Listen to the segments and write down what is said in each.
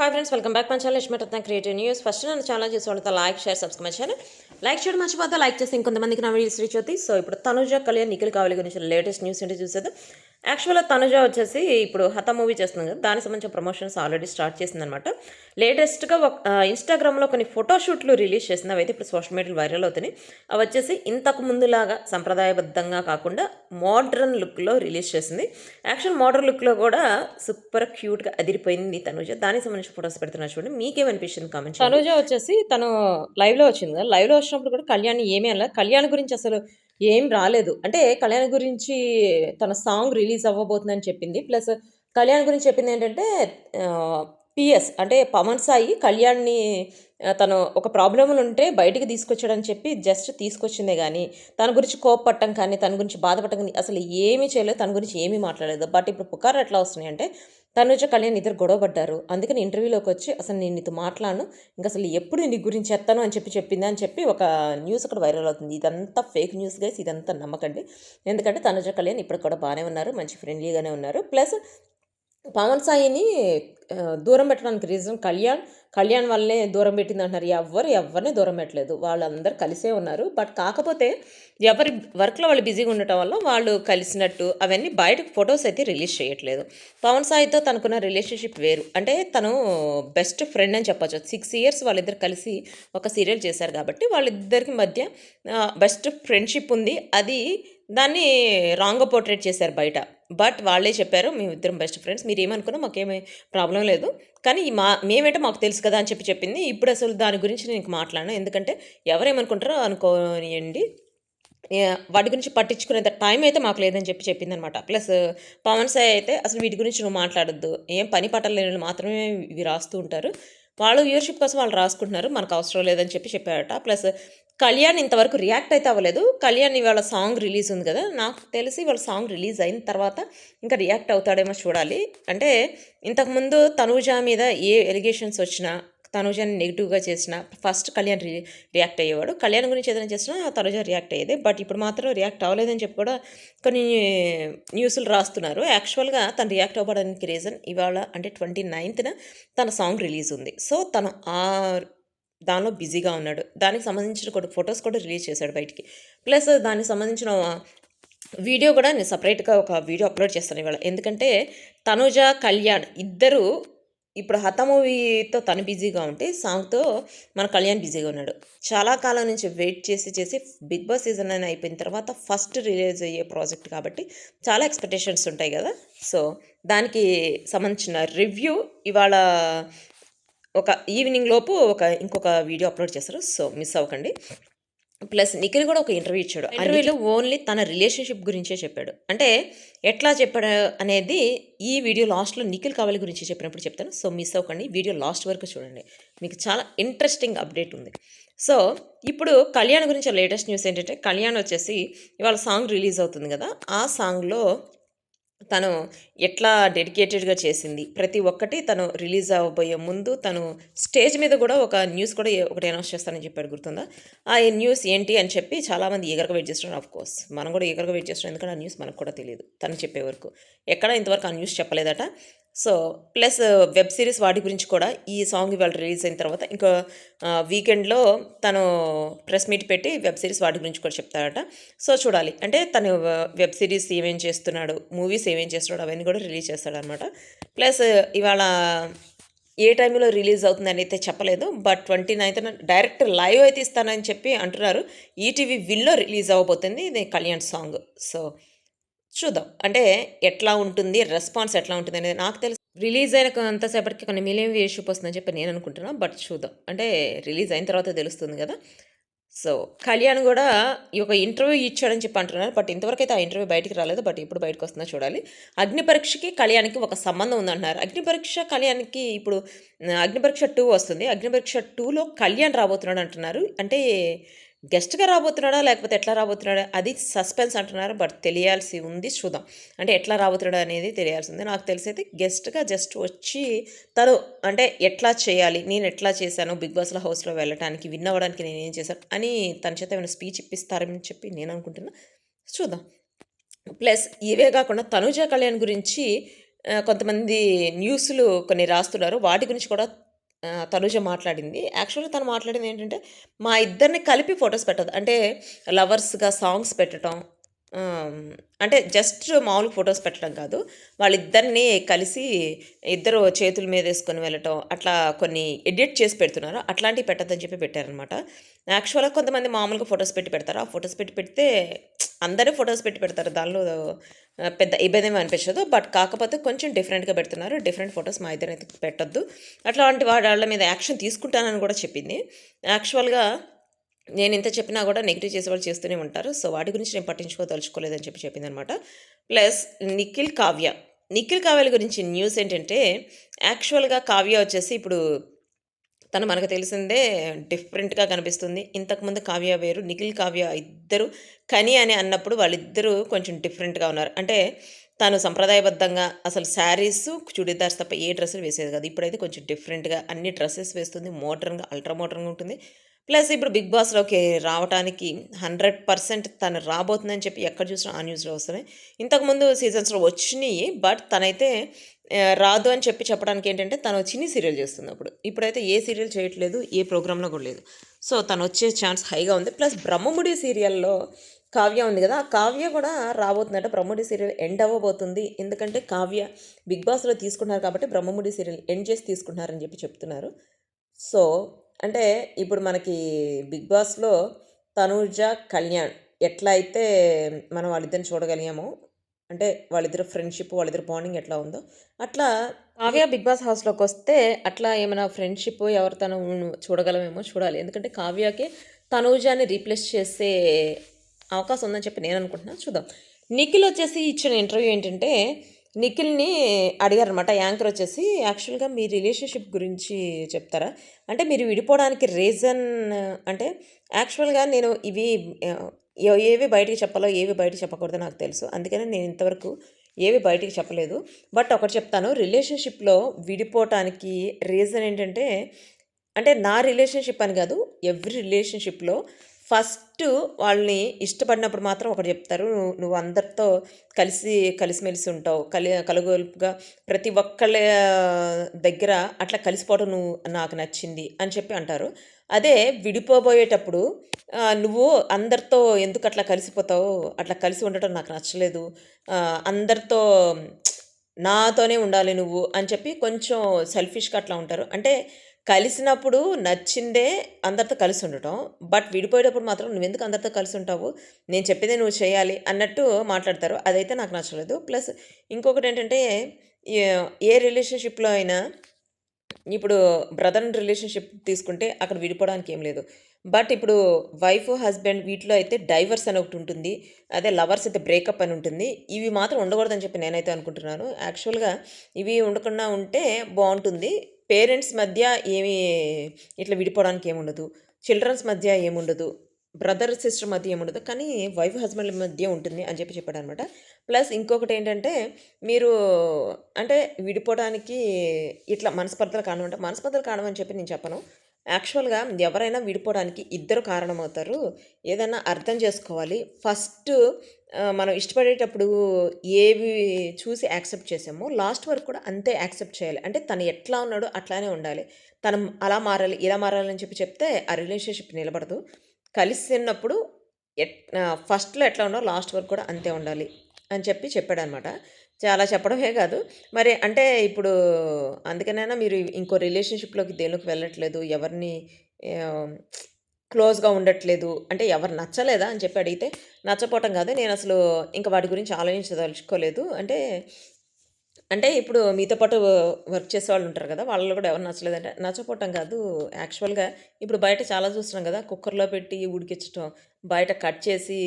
Hi friends, welcome back my channel Yashmaratna creative news. First నన్ను channel చేసి వాళ్ళతో like share subscribe my channel. Like చేయడం మర్చిపోతే like చేసి ఇంకొంతమందికి నా వీడియోస్ రీచ్ అవుతాయి. సో ఇప్పుడు తనుజ కళ్యాణ్ నిఖిల్ కావలి గురించి లేటెస్ట్ న్యూస్ ఏంటి చూసేది. యాక్చువల్గా తనుజ వచ్చేసి ఇప్పుడు హత మూవీ చేస్తుంది కదా, దానికి సంబంధించిన ప్రమోషన్స్ ఆల్రెడీ స్టార్ట్ చేసిందనమాట. లేటెస్ట్గా ఇన్స్టాగ్రామ్లో కొన్ని ఫోటోషూట్లు రిలీజ్ చేసింది. అవైతే ఇప్పుడు సోషల్ మీడియాలో వైరల్ అవుతున్నాయి. అవి వచ్చేసి ఇంతకు ముందులాగా సంప్రదాయబద్ధంగా కాకుండా మోడ్రన్ లుక్లో రిలీజ్ చేసింది. యాక్చువల్ మోడ్రన్ లుక్లో కూడా సూపర్ క్యూట్గా అదిరిపోయింది తనుజ. దానికి సంబంధించిన ఫొటోస్ పెడుతున్నారు చూడండి. మీకేమనిపిస్తుంది కామెంట్ చేయండి. తనుజ వచ్చేసి తను లైవ్లో వచ్చింది కదా, లైవ్లో వచ్చినప్పుడు కూడా కళ్యాణ్ ఏమీ అలా, కళ్యాణ్ గురించి అసలు ఏం రాలేదు. అంటే కళ్యాణ్ గురించి తన సాంగ్ రిలీజ్ అవ్వబోతుందని చెప్పింది. ప్లస్ కళ్యాణ్ గురించి చెప్పింది ఏంటంటే పిఎస్ అంటే పవన్ సాయి కళ్యాణ్ని తను ఒక ప్రాబ్లమ్లు ఉంటే బయటికి తీసుకొచ్చాడని చెప్పి జస్ట్ తీసుకొచ్చిందే కానీ తన గురించి కోప్పట్టం కానీ తన గురించి బాధపడటం కానీ అసలు ఏమీ చేయలేదు. తన గురించి ఏమీ మాట్లాడలేదు. బట్ ఇప్పుడు పుకార్లు ఎట్లా వస్తున్నాయి అంటే తనుజ కళ్యాణ్ ఇద్దరు గొడవ పడ్డారు. అందుకని ఇంటర్వ్యూలోకి వచ్చి అసలు నేను నీతో మాట్లాడను, ఇంకా అసలు ఎప్పుడు నీ గురించి ఎత్తాను అని చెప్పింది అని చెప్పి ఒక న్యూస్ అక్కడ వైరల్ అవుతుంది. ఇదంతా ఫేక్ న్యూస్ గైస్, ఇదంతా నమ్మకండి. ఎందుకంటే తనుజ కళ్యాణ్ ఇప్పుడు కూడా బాగానే ఉన్నారు, మంచి ఫ్రెండ్లీగానే ఉన్నారు. ప్లస్ పవన్ సాయిని దూరం పెట్టడానికి రీజన్ కళ్యాణ్ వల్లే దూరం పెట్టింది అంటున్నారు. ఎవరిని దూరం పెట్టలేదు, వాళ్ళందరూ కలిసే ఉన్నారు. బట్ కాకపోతే ఎవరి వర్క్లో వాళ్ళు బిజీగా ఉండటం వల్ల వాళ్ళు కలిసినట్టు అవన్నీ బయటకు ఫొటోస్ అయితే రిలీజ్ చేయట్లేదు. పవన్ సాయితో తనకున్న రిలేషన్షిప్ వేరు, అంటే తను బెస్ట్ ఫ్రెండ్ అని చెప్పచ్చు. 6 years వాళ్ళిద్దరు కలిసి ఒక సీరియల్ చేశారు కాబట్టి వాళ్ళిద్దరికి మధ్య బెస్ట్ ఫ్రెండ్షిప్ ఉంది. అది దాన్ని రాంగ్గా పోర్ట్రేట్ చేశారు బయట. బట్ వాళ్ళే చెప్పారు మేమిద్దరం బెస్ట్ ఫ్రెండ్స్, మీరు ఏమనుకున్నా మాకేమీ ప్రాబ్లం లేదు, కానీ మేమేంటో మాకు తెలుసు కదా అని చెప్పింది. ఇప్పుడు అసలు దాని గురించి నేను మాట్లాడను, ఎందుకంటే ఎవరేమనుకుంటారో అనుకోనియండి, వాటి గురించి పట్టించుకునేంత టైం అయితే మాకు లేదని చెప్పింది అనమాట. ప్లస్ పవన్ సాయి అయితే అసలు వీటి గురించి నువ్వు మాట్లాడొద్దు, ఏం పని పట్టలేని మాత్రమే ఇవి రాస్తూ ఉంటారు, వాళ్ళు వ్యూవర్షిప్ కోసం వాళ్ళు రాసుకుంటున్నారు, మనకు అవసరం లేదని చెప్పారట. ప్లస్ కళ్యాణ్ ఇంతవరకు రియాక్ట్ అయితే అవ్వలేదు. కళ్యాణ్ ఇవాళ సాంగ్ రిలీజ్ ఉంది కదా, నాకు తెలిసి వాళ్ళ సాంగ్ రిలీజ్ అయిన తర్వాత ఇంకా రియాక్ట్ అవుతాడేమో చూడాలి. అంటే ఇంతకుముందు తనూజ మీద ఏ ఎలిగేషన్స్ వచ్చినా తనుజని నెగిటివ్గా చేసిన ఫస్ట్ కళ్యాణ్ రియాక్ట్ అయ్యేవాడు. కళ్యాణ్ గురించి ఏదైనా చేసినా తనుజ రియాక్ట్ అయ్యేది. బట్ ఇప్పుడు మాత్రం రియాక్ట్ అవ్వలేదని చెప్పి కూడా కొన్ని న్యూస్లు రాస్తున్నారు. యాక్చువల్గా తను రియాక్ట్ అవ్వడానికి రీజన్ ఇవాళ అంటే 29th తన సాంగ్ రిలీజ్ ఉంది. సో తను దానిలో బిజీగా ఉన్నాడు. దానికి సంబంధించిన కొన్ని ఫొటోస్ కూడా రిలీజ్ చేశాడు బయటికి. ప్లస్ దానికి సంబంధించిన వీడియో కూడా నేను సపరేట్గా ఒక వీడియో అప్లోడ్ చేస్తాను ఇవాళ. ఎందుకంటే తనుజ కళ్యాణ్ ఇద్దరు ఇప్పుడు హత మూవీతో తను బిజీగా ఉంటే సాంగ్తో మన కళ్యాణ్ బిజీగా ఉన్నాడు. చాలా కాలం నుంచి వెయిట్ చేసి బిగ్ బాస్ సీజన్ అని అయిపోయిన తర్వాత ఫస్ట్ రిలీజ్ అయ్యే ప్రాజెక్ట్ కాబట్టి చాలా ఎక్స్పెక్టేషన్స్ ఉంటాయి కదా. సో దానికి సంబంధించిన రివ్యూ ఇవాళ ఒక ఈవినింగ్ లోపు ఇంకొక వీడియో అప్లోడ్ చేస్తారు. సో మిస్ అవ్వకండి. ప్లస్ నిఖిల్ కూడా ఒక ఇంటర్వ్యూ ఇచ్చాడు. ఇంటర్వ్యూలో ఓన్లీ తన రిలేషన్షిప్ గురించే చెప్పాడు. అంటే ఎట్లా చెప్పాడు అనేది ఈ వీడియో లాస్ట్లో నిఖిల్ కావలి గురించి చెప్పినప్పుడు చెప్తాను. సో మిస్ అవ్వకండి, వీడియో లాస్ట్ వరకు చూడండి, మీకు చాలా ఇంట్రెస్టింగ్ అప్డేట్ ఉంది. సో ఇప్పుడు కళ్యాణ్ గురించి లేటెస్ట్ న్యూస్ ఏంటంటే కళ్యాణ్ వచ్చేసి ఇవాళ సాంగ్ రిలీజ్ అవుతుంది కదా, ఆ సాంగ్లో తను ఎట్లా డెడికేటెడ్గా చేసింది ప్రతి ఒక్కటి తను రిలీజ్ అవ్వబోయే ముందు తను స్టేజ్ మీద కూడా ఒక న్యూస్ కూడా ఒకటి అనౌన్స్ చేస్తానని చెప్పాడు, గుర్తుందా? ఆ న్యూస్ ఏంటి అని చెప్పి చాలామంది ఈగర్గా వెయిట్ చేస్తున్నారు. ఆఫ్ కోర్స్ మనం కూడా ఈగర్గా వెయిట్ చేస్తున్నాం, ఎందుకంటే ఆ న్యూస్ మనకు కూడా తెలియదు. తను చెప్పే వరకు ఎక్కడ ఇంతవరకు ఆ న్యూస్ చెప్పలేదట. సో ప్లస్ వెబ్ సిరీస్ వాటి గురించి కూడా ఈ సాంగ్ ఇవాళ రిలీజ్ అయిన తర్వాత ఇంకా వీకెండ్లో తను ప్రెస్ మీట్ పెట్టి వెబ్ సిరీస్ వాటి గురించి కూడా చెప్తాడట. సో చూడాలి, అంటే తను వెబ్ సిరీస్ ఏమేం చేస్తున్నాడు, మూవీస్ ఏమేం చేస్తున్నాడు అవన్నీ కూడా రిలీజ్ చేస్తాడనమాట. ప్లస్ ఇవాళ ఏ టైంలో రిలీజ్ అవుతుందని అయితే చెప్పలేదు. బట్ 29th డైరెక్ట్ లైవ్ అయితే ఇస్తానని చెప్పి అంటున్నారు. ఈటీవీ విల్లో రిలీజ్ అవ్వబోతుంది ఇది కళ్యాణ్ సాంగ్. సో చూద్దాం, అంటే ఎట్లా ఉంటుంది, రెస్పాన్స్ ఎట్లా ఉంటుంది అనేది. నాకు తెలిసి రిలీజ్ అయిన అంతసేపటికి కొన్ని మిలియన్ వ్యూషిప్ వస్తుందని చెప్పి నేను అనుకుంటున్నాను. బట్ చూద్దాం, అంటే రిలీజ్ అయిన తర్వాత తెలుస్తుంది కదా. సో కళ్యాణ్ కూడా ఈ ఒక ఇంటర్వ్యూ ఇచ్చాడని చెప్పి అంటున్నారు. బట్ ఇంతవరకు అయితే ఆ ఇంటర్వ్యూ బయటికి రాలేదు. బట్ ఇప్పుడు బయటకు వస్తుందో చూడాలి. అగ్ని పరీక్షకి కళ్యాణ్కి ఒక సంబంధం ఉందంటున్నారు. అగ్ని పరీక్ష కళ్యాణ్కి ఇప్పుడు అగ్ని పరీక్ష 2 వస్తుంది. అగ్ని పరీక్ష 2లో కళ్యాణ్ రాబోతున్నాడు అంటున్నారు. అంటే గెస్ట్గా రాబోతున్నాడా లేకపోతే ఎట్లా రాబోతున్నాడా అది సస్పెన్స్ అంటున్నారు. బట్ తెలియాల్సి ఉంది, చూద్దాం. అంటే ఎట్లా రాబోతున్నాడా అనేది తెలియాల్సి ఉంది. నాకు తెలిసి అయితే గెస్ట్గా జస్ట్ వచ్చి తను అంటే ఎట్లా చేయాలి, నేను ఎట్లా చేశాను బిగ్ బాస్లో హౌస్లో వెళ్ళడానికి, విన్ అవ్వడానికి నేను ఏం చేశాను అని తన చేత ఏమైనా స్పీచ్ ఇప్పిస్తారని చెప్పి నేను అనుకుంటున్నా. చూద్దాం. ప్లస్ ఇవే కాకుండా తనుజ కళ్యాణ్ గురించి కొంతమంది న్యూస్‌లు కొన్ని రాస్తున్నారు. వాటి గురించి కూడా తనూజ మాట్లాడింది. యాక్చువల్‌గా తను మాట్లాడింది ఏంటంటే, మా ఇద్దరిని కలిపి ఫోటోస్ పెట్టదు. అంటే లవర్స్‌గా సాంగ్స్ పెట్టటం. ఆహ్, అంటే జస్ట్ మామూలుగా ఫోటోస్ పెట్టడం కాదు. వాళ్ళిద్దరిని కలిసి ఇద్దరు చేతుల మీదేసుకొని వెళ్ళటం, అట్లా కొన్ని ఎడిట్ చేసి పెడుతున్నారు. అట్లాంటివి పెట్టొద్దని చెప్పి పెట్టారనమాట. యాక్చువల్‌గా కొంతమంది మామూలుగా ఫోటోస్ పెట్టి పెడతారు. ఆ ఫోటోస్ పెట్టి పెడితే అందరూ ఫోటోస్ పెట్టి పెడతారు. దానిలో పెద్ద ఇబ్బందేమి అనిపించదు. బట్ కాకపోతే కొంచెం డిఫరెంట్‌గా పెడుతున్నారు. డిఫరెంట్ ఫోటోస్ మా ఇద్దరినైతే పెట్టొద్దు. అట్లాంటి వాళ్ళ మీద యాక్షన్ తీసుకుంటానని కూడా చెప్పింది. యాక్చువల్‌గా నేనింత చెప్పినా గూడా నెగెటివ్ చేసేవాళ్ళు చేస్తూనే ఉంటారు. సో, వాటి గురించి నేను పట్టించుకోదలుచుకోలేదని చెప్పి చెప్పిందనమాట. ప్లస్ నిఖిల్, కావ్య. నిఖిల్, కావ్యల గురించి న్యూస్ ఏంటంటే, యాక్చువల్‌గా కావ్య వచ్చేసి ఇప్పుడు తను మనకు తెలిసిందే డిఫరెంట్‌గా కనిపిస్తుంది. ఇంతకుముందు కావ్య వేరు. నిఖిల్, కావ్య ఇద్దరు కని అని అన్నప్పుడు వాళ్ళిద్దరూ కొంచెం డిఫరెంట్‌గా ఉన్నారు. అంటే తను సంప్రదాయబద్ధంగా అసలు శారీసు, చుడిదార్స్ తప్ప ఏ డ్రెస్సులు వేసేది కాదు. ఇప్పుడైతే కొంచెం డిఫరెంట్‌గా అన్ని డ్రెసెస్ వేస్తుంది. మోడర్న్‌గా, అల్ట్రా మోడర్న్‌గా ఉంటుంది. ప్లస్ ఇప్పుడు 'బిగ్ బాస్'లోకి రావటానికి 100% తను రాబోతుందని చెప్పి ఎక్కడ చూసినా ఆ న్యూస్‌లో వస్తున్నాయి. ఇంతకుముందు సీజన్స్‌లో వచ్చినియి. బట్ తనైతే రాదు అని చెప్పి చెప్పడానికేంటంటే, తను చిన్ని సీరియల్ చేస్తుందప్పుడు. ఇప్పుడైతే ఏ సీరియల్ చేయట్లేదు. ఏ ప్రోగ్రామ్‌లో కూడా లేదు. సో, తనొచ్చే ఛాన్స్ హైగా ఉంది. ప్లస్ 'బ్రహ్మముడి' సీరియల్‌లో కావ్య ఉంది గదా! ఆ కావ్య కూడా రాబోతుందట. 'బ్రహ్మముడి' సీరియల్ ఎండ్ అవ్వబోతుంది. ఎందుకంటే, కావ్య 'బిగ్ బాస్'లో తీసుకుంటున్నారు కాబట్టి 'బ్రహ్మముడి' సీరియల్ ఎండ్ చేసి తీసుకుంటున్నారని చెప్పి చెప్తున్నారు. సో, అంటే ఇప్పుడు మనకి 'బిగ్ బాస్'లో తనూజ, కళ్యాణ్ ఎట్లా అయితే మనం వాళ్ళిద్దరిని చూడగలిగామో, అంటే వాళ్ళిద్దరి ఫ్రెండ్‌షిప్, వాళ్ళిద్దరి బాండింగ్ ఎట్లా ఉందో, అట్లా కావ్య 'బిగ్ బాస్' హౌస్‌లోకొస్తే అట్లా ఏమైనా ఫ్రెండ్‌షిప్ ఎవరితోనో చూడగలమేమో చూడాలి. ఎందుకంటే కావ్యకి తనూజని రీప్లేస్ చేసే అవకాశం ఉందని చెప్పి నేను అనుకుంటున్నా. చూద్దాం. నిఖిల్ వచ్చేసి ఇచ్చిన ఇంటర్వ్యూ ఏంటంటే, నిఖిల్‌ని అడిగారనమాట యాంకర్ వచ్చేసి, "యాక్చువల్‌గా మీ రిలేషన్‌షిప్ గురించి చెప్తారా? అంటే మీరు విడిపోవడానికి రీజన్ అంటే యాక్చువల్‌గా నేను ఇవి ఆహ్, ఏవి బయటికి చెప్పాలో, ఏవి బయటికి చెప్పకూడదో నాకు తెలుసు. అందుకనే నేను ఇంతవరకు ఏవి బయటికి చెప్పలేదు. బట్ ఒకటి చెప్తాను. రిలేషన్‌షిప్‌లో విడిపోవటానికి రీజన్ ఏంటంటే, అంటే నా రిలేషన్‌షిప్ అని గాదు. ఎవ్రి రిలేషన్‌షిప్‌లో ఫస్టు వాళ్ళని ఇష్టపడినప్పుడు మాత్రం ఒకటి జెప్తారు. నువ్వు అందరితో కలిసిమెలిసి ఉంటావు. కలుగొలుపుగా ప్రతి ఒక్కళ్ళ దగ్గర అట్లా కలిసిపోవడం నాకు నచ్చింది అని చెప్పి అంటారు. అదే విడిపోబోయేటప్పుడు నువ్వు అందరితో ఎందుకట్లా కలిసిపోతావు? అట్లా కలిసి ఉండటం నాకు నచ్చలేదు. అందరితో నాతోనే ఉండాలి నువ్వు అని చెప్పి కొంచెం సెల్ఫిష్‌గా అట్లా ఉంటారు. అంటే కలిసినప్పుడు నచ్చిందే అందరితో కలిసి ఉండటం. బట్ విడిపోయేటప్పుడు మాత్రం నువ్వెందుకు అందరితో కలిసుంటావు? నేను చెప్పేదే నువ్వు చేయాలి అన్నట్టు మాట్లాడతారు. అదైతే నాకు నచ్చలేదు. ప్లస్ ఇంకొకటేంటంటే ఏ రిలేషన్‌షిప్‌లో అయినా ఇప్పుడు బ్రదర్ అండ్ రిలేషన్‌షిప్ తీసుకుంటే అక్కడ విడిపోవడానికి ఏం లేదు. బట్ ఇప్పుడు వైఫ్, హస్బెండ్ వీటిలో అయితే డైవర్స్ అని ఒకటుంటుంది. అదే లవర్స్ అయితే బ్రేకప్ అని ఉంటుంది. ఇవి మాత్రం ఉండకూడదని చెప్పి నేనైతే అనుకుంటున్నాను. యాక్చువల్‌గా ఇవి ఉండకుండా ఉంటే బావుంటుంది. పేరెంట్స్ మధ్య ఏమి ఇట్లా విడిపోవడానికి ఏముండదు. చిల్డ్రన్స్ మధ్య ఏముండదు. బ్రదర్, సిస్టర్ మధ్య ఏముండదు. కానీ వైఫ్, హస్బెండ్‌ల మధ్య ఉంటుంది అని చెప్పి చెప్పాడనమాట. ప్లస్ ఇంకొకటేంటంటే మీరు అంటే విడిపోవడానికి ఇట్లా మనస్పర్ధల కారణం అంటే మనస్పర్ధల కారణం అని చెప్పి నేను చెప్పను. యాక్చువల్‌గా ఎవరైనా విడిపోవడానికి ఇద్దరు కారణమవుతారు. ఏదన్నా అర్థం చేసుకోవాలి. ఫస్టు మనం ఇష్టపడేటప్పుడు ఏవి చూసి యాక్సెప్ట్ చేసామో లాస్ట్ వరకు కూడా అంతే యాక్సెప్ట్ చేయాలి. అంటే తను ఎట్లా ఉన్నాడో అట్లానే ఉండాలి. తను అలా మారాలి, ఇలా మారాలి అని చెప్పి చెప్తే ఆ రిలేషన్‌షిప్ నిలబడదు. కలిసున్నప్పుడు ఫస్ట్‌లో ఎట్లా ఉన్నారో లాస్ట్ వరకు కూడా అంతే ఉండాలి అని చెప్పి చెప్పాడనమాట. చాలా చెప్పడమే కాదు. మరి అంటే ఇప్పుడు అందుకనైనా మీరు ఇంకో రిలేషన్‌షిప్‌లోకి దేనిలోకి వెళ్ళట్లేదు. ఎవరిని ఆహ్, క్లోజ్‌గా ఉండట్లేదు. అంటే ఎవరు నచ్చలేదా అని చెప్పి అడిగితే, నచ్చపోవటం కాదు. నేనసలు ఇంక వాటి గురించి ఆలోచించదలుచుకోలేదు. అంటే అంటే ఇప్పుడు మీతో పాటు వర్క్ చేసేవాళ్ళుంటారు గదా! వాళ్ళలో గూడా ఎవరు నచ్చలేదంటే, నచ్చకపోవటం కాదు. యాక్చువల్‌గా ఇప్పుడు బయట చాలా చూస్తున్నాం గదా! కుక్కర్‌లో పెట్టి ఉడికిచ్చటం, బయట కట్ చేసి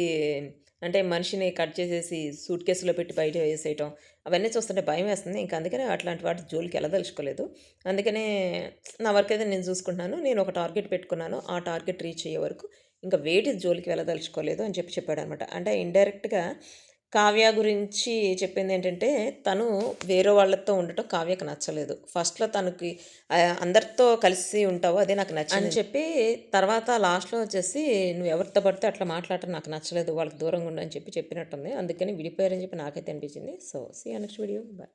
అంటే మనిషిని కట్ చేసేసి సూట్ కేస్‌లో పెట్టి బయట వేసేయటం. అవన్నీ చూస్తుంటే భయమేస్తుంది. ఇంక అందుకనే అట్లాంటి వాటి జోలికెళ్ళదలుచుకోలేదు. అందుకనే నా వర్కయితే నేను చూసుకుంటున్నాను. నేను ఒక టార్గెట్ పెట్టుకున్నాను. ఆ టార్గెట్ రీచ్ అయ్యే వరకు ఇంక వేటి జోలికి వెళ్ళదలుచుకోలేదు అని చెప్పాడనమాట. అంటే ఇండైరెక్ట్‌గా కావ్య గురించి చెప్పిందేంటంటే, తను వేరే వాళ్ళతో ఉండటం కావ్యకి నచ్చలేదు. ఫస్ట్‌లో తనకి అందరితో కలిసి ఉంటావు అదే నాకు నచ్చిందని చెప్పి, తర్వాత లాస్ట్‌లో వచ్చేసి "నువ్వు ఎవరితో పడితే అట్లా మాట్లాడటం నాకు నచ్చలేదు. వాళ్ళకి దూరంగా ఉండు" అని చెప్పి చెప్పినట్టుంది. అందుకని విడిపోయారని చెప్పి నాకైతే అనిపించింది. So, see you next video. By.